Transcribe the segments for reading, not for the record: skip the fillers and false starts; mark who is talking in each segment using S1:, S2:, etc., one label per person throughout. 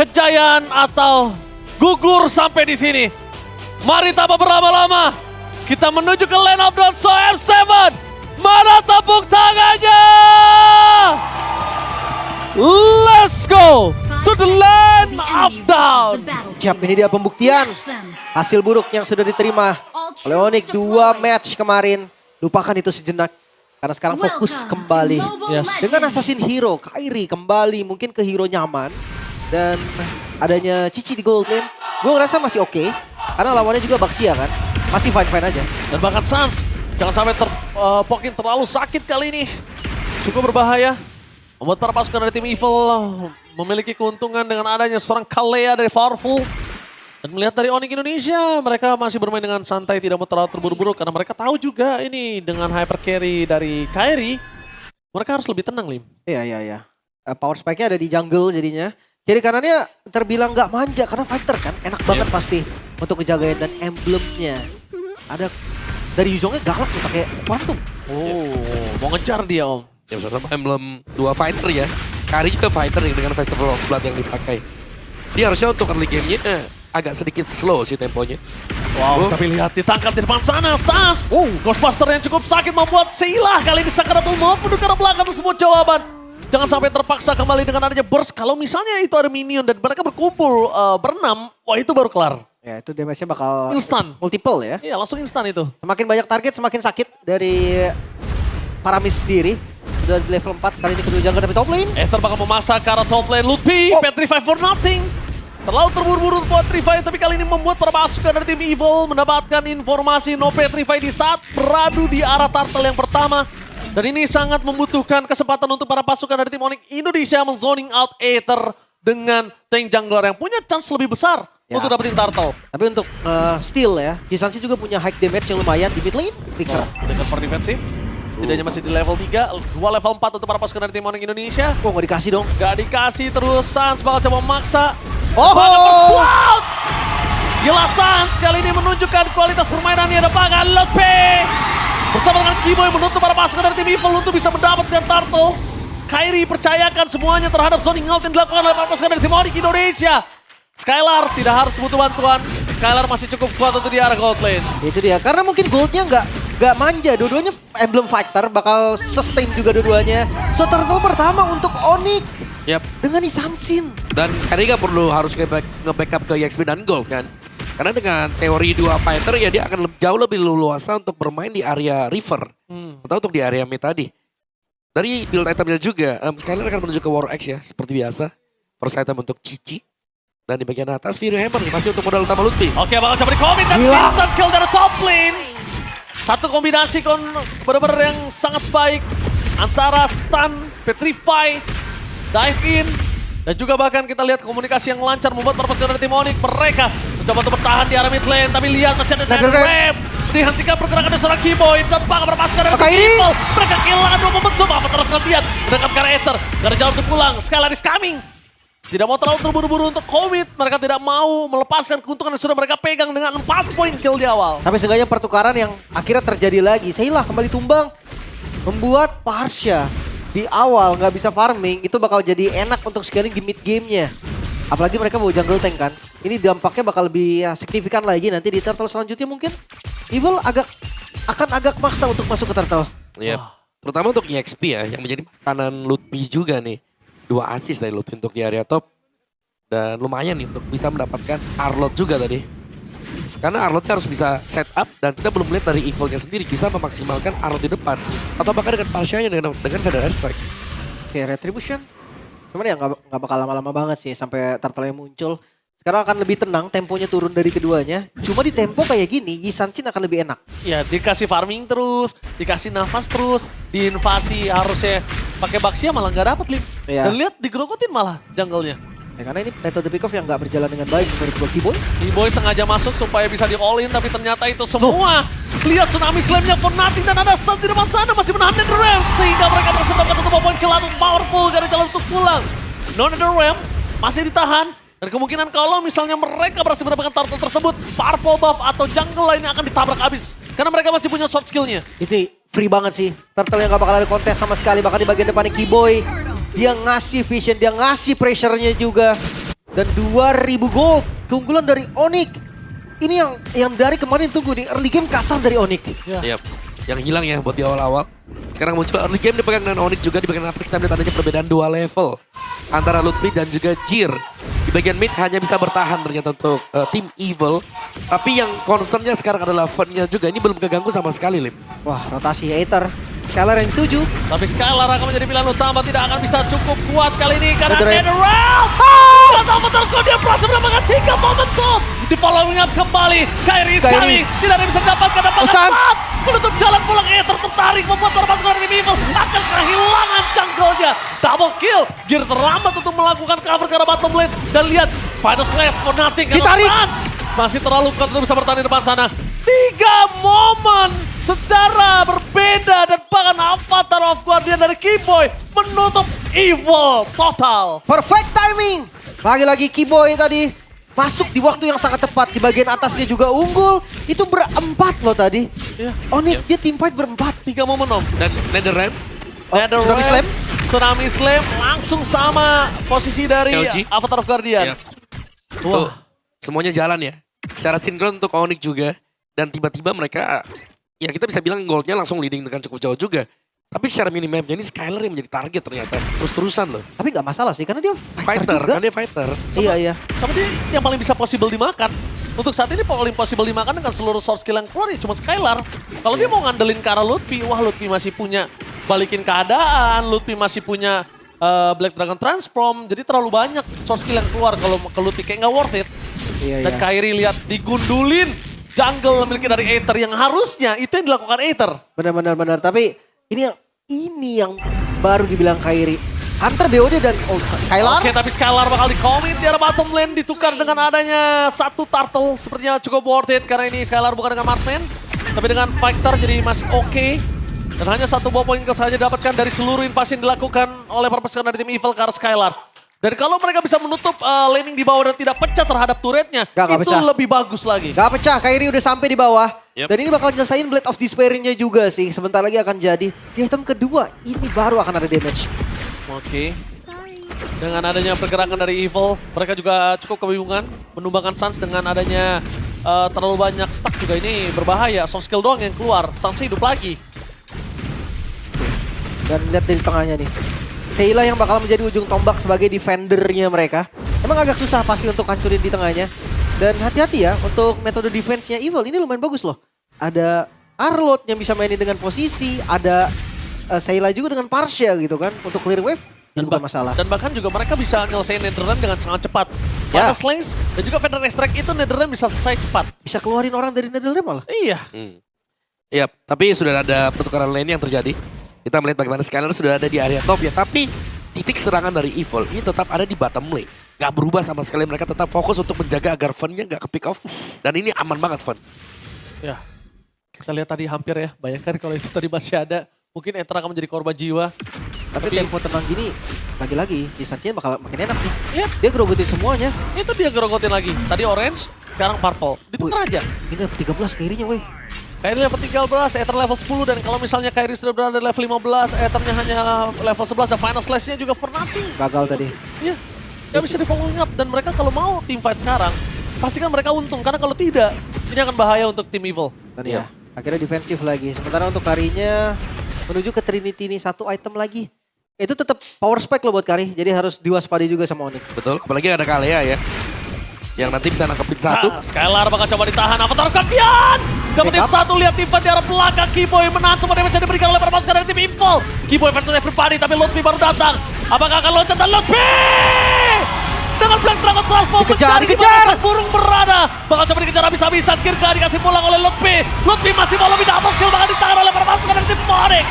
S1: kejayaan atau gugur sampai di sini. Mari tanpa berlama-lama, kita menuju ke Land of Dawn. So M7, mana tepuk tangannya? Let's go to the Land of Dawn.
S2: Siap, ini dia pembuktian hasil buruk yang sudah diterima oleh Onyx 2 match kemarin. Lupakan itu sejenak. Karena sekarang fokus kembali. Dengan Assassin Hero, Kairi kembali mungkin ke hero nyaman. Dan adanya Cici di gold lane, gue ngerasa masih oke. Karena lawannya juga Baxia kan. Masih fine-fine aja.
S1: Dan bahkan Sans, jangan sampai Pokin terlalu sakit kali ini. Cukup berbahaya. Membuat para pasukan dari tim Evil memiliki keuntungan dengan adanya seorang Kalea dari Powerful. Dan melihat dari Onyx Indonesia, mereka masih bermain dengan santai, tidak mau terlalu terburu-buru. Karena mereka tahu juga ini dengan hyper carry dari Kairi, mereka harus lebih tenang, Lim.
S2: Iya. Power spike-nya ada di jungle jadinya. Kiri kanannya terbilang gak manja karena fighter kan. Enak banget pasti untuk ngejagain. Dan emblemnya ada dari Yuzongnya galak nih pakai Quantum.
S1: Mau ngejar dia, Om.
S3: Ya bersama emblem 2 fighter ya. Kairi juga fighter nih dengan Festival of Blood yang dipakai. Dia harusnya untuk early game-nya agak sedikit slow sih temponya.
S1: Wow, tapi lihat ditangkap di depan sana, Sans. Ghostbuster yang cukup sakit membuat Sheila kali ini Sakaratul Maut menuju ke belakang tersebut jawaban. Jangan sampai terpaksa kembali dengan adanya burst. Kalau misalnya itu ada minion dan mereka berkumpul berenam, wah itu baru kelar.
S2: Ya itu damage-nya bakal
S1: Instan.
S2: multiple ya.
S1: Iya langsung instan itu.
S2: Semakin banyak target semakin sakit dari Paramis sendiri. Sudah di level 4 kali ini kedua jungle tapi top lane.
S1: Ether bakal memaksa ke arah top lane. Lutfi, Petrify for nothing. Terlalu terburu-buru buat Petrify, tapi kali ini membuat para pasukan dari tim Evil mendapatkan informasi no Petrify di saat beradu di arah turtle yang pertama. Dan ini sangat membutuhkan kesempatan untuk para pasukan dari tim Onyx Indonesia men-zoning out Aether dengan tank jungler yang punya chance lebih besar untuk dapetin turtle.
S2: Tapi untuk steal ya, Kisansi juga punya high damage yang lumayan di mid lane. Flicker.
S1: Dengan for defensif, setidaknya masih di level 3, 2 level 4 untuk para pasukan dari tim Onyx Indonesia.
S2: Oh nggak dikasih dong.
S1: Gak dikasih terus, Sans bakal coba memaksa.
S2: Oh!
S1: Gila Sans kali ini menunjukkan kualitas permainannya ada bahkan Lutfi. Bersama dengan Kiboy menutup para pasukan dari tim Evil untuk bisa mendapatkan turtle. Kairi percayakan semuanya terhadap zoning out yang dilakukan oleh para pasukan dari tim Onyx Indonesia. Skylar tidak harus butuh bantuan. Skylar masih cukup kuat untuk di arah gold lane.
S2: Itu dia, karena mungkin goldnya nggak manja. Dua-duanya emblem fighter, bakal sustain juga dua-duanya. So turtle pertama untuk Onyx.
S3: Yap.
S2: Dengan Isansin.
S3: Dan Kairi gak perlu harus nge-backup ke EXP dan Gold kan. Karena dengan teori 2 fighter ya dia akan jauh lebih leluasa untuk bermain di area river. Atau untuk di area mid tadi. Dari build itemnya juga, Skylar akan menuju ke War X ya seperti biasa. First item untuk Cici. Dan di bagian atas Fury Hammer nih masih untuk modal utama Lutfi.
S1: Oke bakal coba di-commit dan instant kill dari top lane. Satu kombinasi benar-benar yang sangat baik. Antara stun, petrify, dive in. Dan juga bahkan kita lihat komunikasi yang lancar membuat para pasukan dari tim Onyx. Mereka mencoba untuk bertahan di area mid lane. Tapi lihat masih ada Nether Ramp. Dihentikan pergerakan dari seorang Kiboy. Dan bakal para pasukan dari tim Evil. Mereka kehilangan 2 momentum. Apa terlalu lihat. Menangkap ke arah Aether. Gak ada jalan untuk pulang. Skylar is coming. Tidak mau terlalu terburu-buru untuk commit. Mereka tidak mau melepaskan keuntungan yang sudah mereka pegang dengan 4 poin kill di awal.
S2: Tapi seenggaknya pertukaran yang akhirnya terjadi lagi. Sheila kembali tumbang. Membuat Parsha di awal nggak bisa farming, itu bakal jadi enak untuk scaling di mid gamenya. Apalagi mereka bawa jungle tank kan. Ini dampaknya bakal lebih signifikan lagi nanti di turtle selanjutnya mungkin. Evil akan agak maksa untuk masuk ke turtle.
S3: Iya. Terutama untuk EXP ya yang menjadi makanan Lutfi juga nih. 2 assist dari Lutfi untuk di area top. Dan lumayan nih untuk bisa mendapatkan Arlot juga tadi. Karena Arlot harus bisa set up dan kita belum melihat dari Evilnya sendiri bisa memaksimalkan Arlot di depan. Atau bahkan dengan Parsha-nya dengan Feather Airstrike.
S2: Oke, Retribution. Cuman ya nggak bakal lama-lama banget sih sampai turtle-nya muncul. Sekarang akan lebih tenang, temponya turun dari keduanya. Cuma di tempo kayak gini, Yisanchin akan lebih enak.
S1: Ya dikasih farming terus, dikasih nafas terus, diinvasi harusnya pakai Baxia malah nggak dapet Lim.
S2: Iya.
S1: Dan lihat digerokotin malah jungle-nya.
S2: Ya, karena ini metode pick off yang nggak berjalan dengan baik menurut gua Kiboy.
S1: Kiboy sengaja masuk supaya bisa di all in tapi ternyata itu semua. Lihat tsunami slam-nya for nothing dan ada Sun di depan sana masih menahan Nether Realm. Sehingga mereka berhasil mendapatkan 1 poin kill atas Powerful dari jalan untuk pulang. No Nether Realm masih ditahan. Dan kemungkinan kalau misalnya mereka berhasil mendapatkan turtle tersebut, Purple buff atau jungle lainnya akan ditabrak habis. Karena mereka masih punya short skillnya.
S2: Itu free banget sih. Turtle yang gak bakal ada kontes sama sekali. Bahkan di bagian depannya Kiboy. Dia ngasih vision, dia ngasih pressure-nya juga. Dan 2000 gold keunggulan dari Onyx. Ini yang dari kemarin tunggu nih, early game kasar dari Onyx.
S3: Yap. Yang hilang ya buat di awal-awal. Sekarang muncul early game dipegang dengan Onyx juga di bagian atas. Kita melihat adanya perbedaan 2 level antara Ludwig dan juga Jir. Di bagian mid hanya bisa bertahan ternyata untuk tim Evil. Tapi yang concernnya sekarang adalah Fen-nya juga. Ini belum keganggu sama sekali, Lim.
S2: Wah, rotasi Aether. Skylar yang 7.
S1: Tapi Skylar akan menjadi pilihan utama, tidak akan bisa cukup kuat kali ini karena
S2: Netherrealm.
S1: Netherrealm. Betul-betul dia berhasil mendapatkan 3 momentum. Di following up kembali, Kairi is coming. Tidak ada yang bisa dapatkan
S2: Sans.
S1: menutup jalan pulang Aether tertarik membuat masuk dari tim Evil akan kehilangan jungle-nya. Double kill, Gear terlambat untuk melakukan cover ke arah bottom lane. Dan lihat, Final Slash for nothing.
S2: Ditarik.
S1: Sans masih terlalu kuat untuk bisa bertahan di depan sana. 3 momen secara berbeda dan bahkan Avatar of Guardian dari Keyboy menutup Evil total.
S2: Perfect timing. Lagi-lagi Keyboy tadi masuk di waktu yang sangat tepat. Di bagian atasnya juga unggul. Itu berempat loh tadi.
S1: Iya.
S2: Onyx dia team fight berempat.
S1: 3 momen om.
S3: Dan Netherrealm.
S2: Tsunami Slam.
S1: Tsunami Slam langsung sama posisi dari
S3: LG.
S1: Avatar of Guardian.
S3: Iya. Tuh, semuanya jalan ya. Secara sinkron untuk Onyx juga. Dan tiba-tiba mereka, ya kita bisa bilang goldnya langsung leading dengan cukup jauh juga. Tapi secara minimapnya ini Skylar yang menjadi target ternyata. Terus-terusan loh.
S2: Tapi nggak masalah sih karena dia
S3: Fighter,
S2: juga.
S3: kan dia fighter.
S2: Iya.
S1: Sama dia yang paling bisa possible dimakan. Untuk saat ini paling possible dimakan dengan seluruh source skill yang keluar ya cuma Skylar. Kalau dia mau ngandelin ke arah Ludwig, wah Ludwig masih punya balikin keadaan, Ludwig masih punya Black Dragon Transform. Jadi terlalu banyak source skill yang keluar kalau ke Ludwig kayak nggak worth it.
S2: Iya.
S1: Dan Kairi lihat digundulin jungle memiliki dari Aether yang harusnya itu yang dilakukan Aether.
S2: Benar. Tapi ini yang baru dibilang Kairi. Hunter BOD dan Skylar.
S1: Oke, tapi Skylar bakal di-commit di arah bottom lane ditukar dengan adanya satu turtle sepertinya cukup worth it karena ini Skylar bukan dengan marksman tapi dengan fighter jadi masih oke. Dan hanya satu buah poin saja didapatkan dari seluruh invasi yang dilakukan oleh perpasukan dari tim Evil ke arah Skylar. Dan kalau mereka bisa menutup laning di bawah dan tidak pecah terhadap turretnya,
S2: Gak
S1: itu
S2: pecah.
S1: lebih bagus lagi.
S2: Gak pecah, Kairi udah sampai di bawah.
S3: Yep.
S2: Dan ini bakal nyelesain Blade of Despair-nya juga sih. Sebentar lagi akan jadi. Di item kedua, ini baru akan ada damage.
S1: Oke. Dengan adanya pergerakan dari Evil, mereka juga cukup kebingungan. Menumbangkan Sans dengan adanya terlalu banyak stack juga ini berbahaya. Soft skill doang yang keluar, Sans hidup lagi.
S2: Dan lihat dari tengahnya nih. Sheila yang bakal menjadi ujung tombak sebagai defendernya mereka. Emang agak susah pasti untuk hancurin di tengahnya. Dan hati-hati ya untuk metode defense-nya Evil. Ini lumayan bagus loh. Ada Arlot yang bisa mainin dengan posisi. Ada Sheila juga dengan Parsha gitu kan. Untuk clear wave. Ini bukan masalah.
S1: Dan bahkan juga mereka bisa nyelesain Netherrealm dengan sangat cepat.
S2: Ya.
S1: Mana Slings dan juga Fender Extract itu Netherrealm bisa selesai cepat.
S2: Bisa keluarin orang dari Netherrealm malah.
S1: Iya.
S3: Iya, tapi sudah ada pertukaran lane yang terjadi. Kita melihat bagaimana Skylar sudah ada di area top ya. Tapi titik serangan dari Evil ini tetap ada di bottom lane. Gak berubah sama sekali, mereka tetap fokus untuk menjaga agar Fen-nya gak ke pick off. Dan ini aman banget Fen.
S1: Ya. Kita lihat tadi hampir ya. Bayangkan kalau itu tadi masih ada. Mungkin Aether akan menjadi korban jiwa.
S2: Tapi tempo tenang gini, lagi-lagi Jisanchen bakal makin enak nih.
S1: Iya.
S2: Dia gerogotin semuanya.
S1: Itu dia gerogotin lagi. Tadi orange, sekarang purple. Ditukar aja.
S2: Ini level 13 Kairinya weh.
S1: Kairi level 13, Aether level 10. Dan kalau misalnya Kairi sudah berada di level 15, Aethernya hanya level 11. Dan final slash-nya juga for nothing.
S2: Gagal tadi.
S1: Iya. Gak bisa di following up. Dan mereka kalau mau team fight sekarang, pastikan mereka untung. Karena kalau tidak, ini akan bahaya untuk tim Evil.
S2: Dan ya, akhirnya defensif lagi. Sementara untuk Karinya menuju ke Trinity ini satu item lagi. Itu tetap power spike loh buat Kari. Jadi harus diwaspadai juga sama Onyx.
S3: Betul, apalagi ada Kalea ya. Yang nanti bisa nangkepin satu.
S1: Nah, Skylar bakal coba ditahan. Avatar Guardian! Dapetin satu, lihat tim fight di arah belakang. Keyboy menahan semua damage yang diberikan oleh perpasukan dari tim Evil. Keyboy versus everybody, tapi Ludwig baru datang. Apakah akan loncat dan Ludwig! Dengan Black Dragon Transform
S2: Dikejar,
S1: mencari di
S2: dikejar!
S1: mana sang burung berada. Bakal coba dikejar habis-habisan. Kirka dikasih pulang oleh Ludwig. Ludwig masih mau lebih double kill, bakal ditahan oleh perpasukan dari tim Onyx.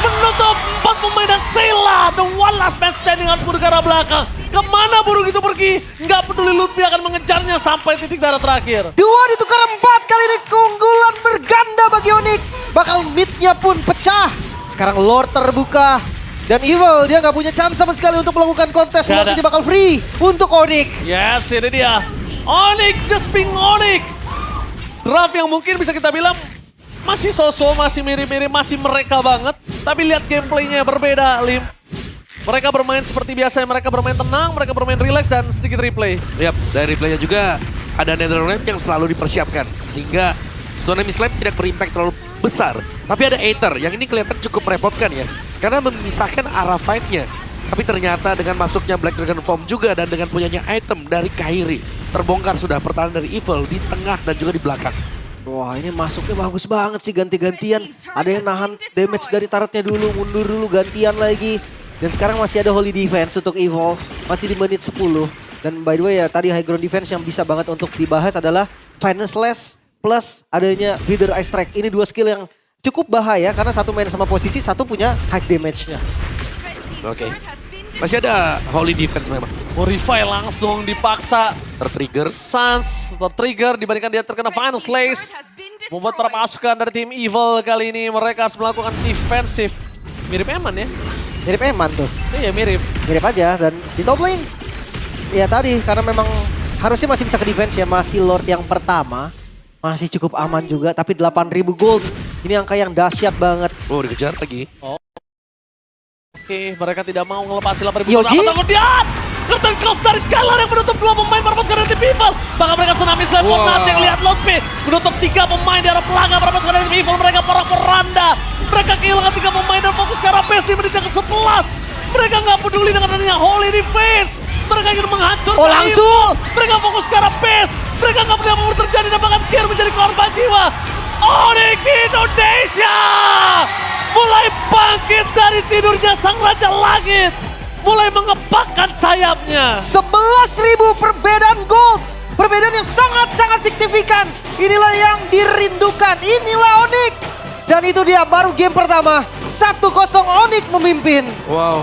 S1: Menutup 4 pemain dan Sheila, the one last man standing harus mundur ke arah belakang. Kemana burung itu pergi? Nggak peduli, Ludwig akan mengejarnya sampai titik darah terakhir.
S2: Dua ditukar 4 kali ini keunggulan berganda bagi Onyx. Bakal mid-nya pun pecah. Sekarang lore terbuka. Dan Evil dia nggak punya chance sama sekali untuk melakukan kontes.
S1: Nggak ada.
S2: Lore bakal free untuk Onyx.
S1: Yes, ini dia. Onyx, just being Onyx. Draft yang mungkin bisa kita bilang masih sosok, masih mirip-mirip, masih mereka banget. Tapi lihat gameplaynya berbeda, Lim. Mereka bermain seperti biasa, mereka bermain tenang, mereka bermain relax dan sedikit replay.
S3: Yap, dari replaynya juga ada Netherlands yang selalu dipersiapkan. Sehingga Tsunami Slam tidak berimpact terlalu besar. Tapi ada Aether yang ini kelihatan cukup merepotkan ya. Karena memisahkan arah fight-nya. Tapi ternyata dengan masuknya Black Dragon Form juga dan dengan punyanya item dari Kairi. Terbongkar sudah pertahanan dari Evil di tengah dan juga di belakang.
S2: Wah, ini masuknya bagus banget sih, ganti-gantian. Ada yang nahan damage dari turretnya dulu, mundur dulu, gantian lagi. Dan sekarang masih ada Holy Defense untuk Evolve, masih di menit 10. Dan by the way ya, tadi high ground defense yang bisa banget untuk dibahas adalah Final Slash plus adanya Wither Eye Strike. Ini dua skill yang cukup bahaya karena satu main sama posisi, satu punya high damage-nya.
S3: Oke. Masih ada Holy Defense memang.
S1: Morify langsung dipaksa.
S3: Tertrigger.
S1: Sans tertrigger dibandingkan dia terkena Final Slash. Membuat para pasukan dari tim Evil kali ini mereka harus melakukan defensif. Mirip Eman ya.
S2: Mirip Eman tuh.
S1: Iya mirip.
S2: Mirip aja, dan di top lane ya tadi karena memang harusnya masih bisa ke defense ya, masih Lord yang pertama. Masih cukup aman juga, tapi 8.000 gold. Ini angka yang dahsyat banget.
S3: Oh, dikejar lagi.
S1: Oke, mereka tidak mau ngelepasin 8.000
S2: Yoji?
S1: gold. Kemudian Curtain Cross dari Skylar yang menutup 2 pemain para pasukan dari tim Evil. Bahkan mereka Tsunami Slam
S3: Wow.
S1: Fortnite yang lihat Lord P menutup 3 pemain di arah pelanggan para pasukan dari tim Evil. Mereka porak-poranda. Mereka kehilangan 3 pemain dan fokus ke arah base di menit yang ke-11. Mereka nggak peduli dengan adanya Holy Defense. Mereka ingin menghancurkan
S2: Oh, langsung?
S1: Evil. Mereka fokus ke arah base. Mereka nggak peduli apa yang terjadi dan bahkan Gear menjadi korban jiwa. Onyx Indonesia mulai bangkit dari tidurnya sang Raja Langit. Mulai mengepakkan sayapnya.
S2: 11.000 perbedaan gold. Perbedaan yang sangat-sangat signifikan. Inilah yang dirindukan. Inilah Onyx. Dan itu dia baru game pertama. 1-0 Onyx memimpin.
S3: Wow.